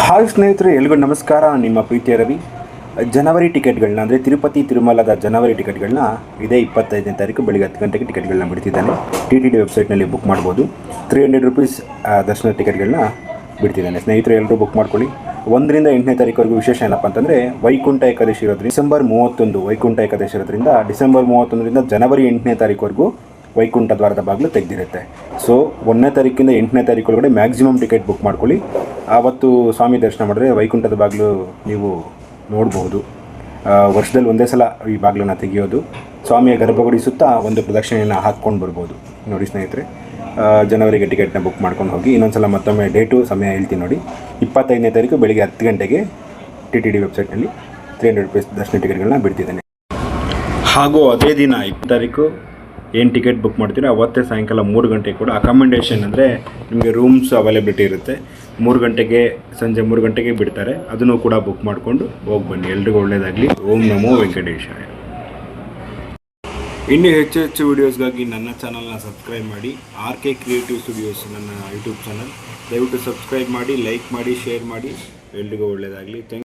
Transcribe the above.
Hi ಸ್ನೇಹಿತರೆ, ಎಲ್ರಿಗೂ ನಮಸ್ಕಾರ. ನಿಮ್ಮ ಪ್ರೀತಿಯ ರವಿ. ಜನವರಿ ಟಿಕೆಟ್ಗಳನ್ನ ಅಂದರೆ ತಿರುಪತಿ ತಿರುಮಲದ ಜನವರಿ ಟಿಕೆಟ್ಗಳನ್ನ ಇದೇ 25ನೇ ತಾರೀಕು ಬೆಳಿಗ್ಗೆ 10 ಗಂಟೆಗೆ ಟಿಕೆಟ್ಗಳನ್ನ ಬಿಡ್ತಿದ್ದಾನೆ. TTD ವೆಬ್ಸೈಟ್ನಲ್ಲಿ ಬುಕ್ ಮಾಡ್ಬೋದು. 300 ರೂಪೀಸ್ ದರ್ಶನ ಟಿಕೆಟ್ಗಳನ್ನ ಬಿಡ್ತಿದ್ದಾನೆ. ಸ್ನೇಹಿತರೆ, ಎಲ್ಲರೂ ಬುಕ್ ಮಾಡ್ಕೊಳ್ಳಿ. 1ರಿಂದ 8ನೇ ತಾರೀಕುವರೆಗೂ ವಿಶೇಷ ಏನಪ್ಪ ಅಂತಂದರೆ ವೈಕುಂಠ ಏಕಾದಶಿ ಇರೋದ್ರಿಂದ ಡಿಸೆಂಬರ್ 31 ವೈಕುಂಠ ಏಕಾದಶಿ ಇರೋದ್ರಿಂದ ಡಿಸೆಂಬರ್ 31ರಿಂದ ಜನವರಿ 8ನೇ ತಾರೀಕುವರೆಗೂ ವೈಕುಂಠ ದ್ವಾರದ ಬಾಗಿಲು ತೆಗೆದಿರುತ್ತೆ. ಸೊ 1ನೇ ತಾರೀಕಿಂದ 8ನೇ ತಾರೀಕು ಒಳಗಡೆ ಮ್ಯಾಕ್ಸಿಮಮ್ ಟಿಕೆಟ್ ಬುಕ್ ಮಾಡ್ಕೊಳ್ಳಿ. ಆವತ್ತು ಸ್ವಾಮಿ ದರ್ಶನ ಮಾಡಿದ್ರೆ ವೈಕುಂಠದ ಬಾಗಿಲು ನೀವು ನೋಡ್ಬೋದು. ವರ್ಷದಲ್ಲಿ ಒಂದೇ ಸಲ ಈ ಬಾಗಿಲನ್ನು ತೆಗೆಯೋದು. ಸ್ವಾಮಿಯ ಗರ್ಭಗುಡಿ ಸುತ್ತ ಒಂದು ಪ್ರದಕ್ಷಿಣೆಯನ್ನು ಹಾಕ್ಕೊಂಡು ಬರ್ಬೋದು. ನೋಡಿ ಸ್ನೇಹಿತರೆ, ಜನವರಿಗೆ ಟಿಕೆಟ್ನ ಬುಕ್ ಮಾಡ್ಕೊಂಡು ಹೋಗಿ. ಇನ್ನೊಂದು ಸಲ ಮತ್ತೊಮ್ಮೆ ಡೇಟು ಸಮಯ ಹೇಳ್ತೀನಿ ನೋಡಿ. 25ನೇ ತಾರೀಕು ಬೆಳಿಗ್ಗೆ 10 ಗಂಟೆಗೆ TTD ವೆಬ್ಸೈಟ್ನಲ್ಲಿ 300 ರೂಪೀಸ್ ದರ್ಶನ ಟಿಕೆಟ್ಗಳನ್ನ ಬಿಡ್ತಿದ್ದೇನೆ. ಹಾಗೂ ಅದೇ ದಿನ 20 ತಾರೀಕು ಏನು ಟಿಕೆಟ್ ಬುಕ್ ಮಾಡ್ತೀರೋ ಅವತ್ತೇ ಸಾಯಂಕಾಲ 3 ಗಂಟೆಗೆ ಕೂಡ ಅಕಾಮಿಡೇಷನ್ ಅಂದರೆ ನಿಮಗೆ ರೂಮ್ಸ್ ಅವೈಲೇಬಿಲಿಟಿ ಇರುತ್ತೆ. 3 ಗಂಟೆಗೆ ಸಂಜೆ 3 ಗಂಟೆಗೆ ಬಿಡ್ತಾರೆ. ಅದನ್ನು ಕೂಡ ಬುಕ್ ಮಾಡಿಕೊಂಡು ಹೋಗಿ ಬನ್ನಿ. ಎಲ್ರಿಗೂ ಒಳ್ಳೆಯದಾಗಲಿ. ಓಂ ನಮೋ ವೆಂಕಟೇಶಾಯ. ಇನ್ನೂ ಹೆಚ್ಚು ಹೆಚ್ಚು ವೀಡಿಯೋಸ್ಗಾಗಿ ನನ್ನ ಚಾನಲ್ನ ಸಬ್ಸ್ಕ್ರೈಬ್ ಮಾಡಿ. RK ಕ್ರಿಯೇಟಿವ್ ಸ್ಟುಡಿಯೋಸ್ ನನ್ನ ಯೂಟ್ಯೂಬ್ ಚಾನಲ್. ದಯವಿಟ್ಟು ಸಬ್ಸ್ಕ್ರೈಬ್ ಮಾಡಿ, ಲೈಕ್ ಮಾಡಿ, ಶೇರ್ ಮಾಡಿ. ಎಲ್ರಿಗೂ ಒಳ್ಳೆಯದಾಗಲಿ.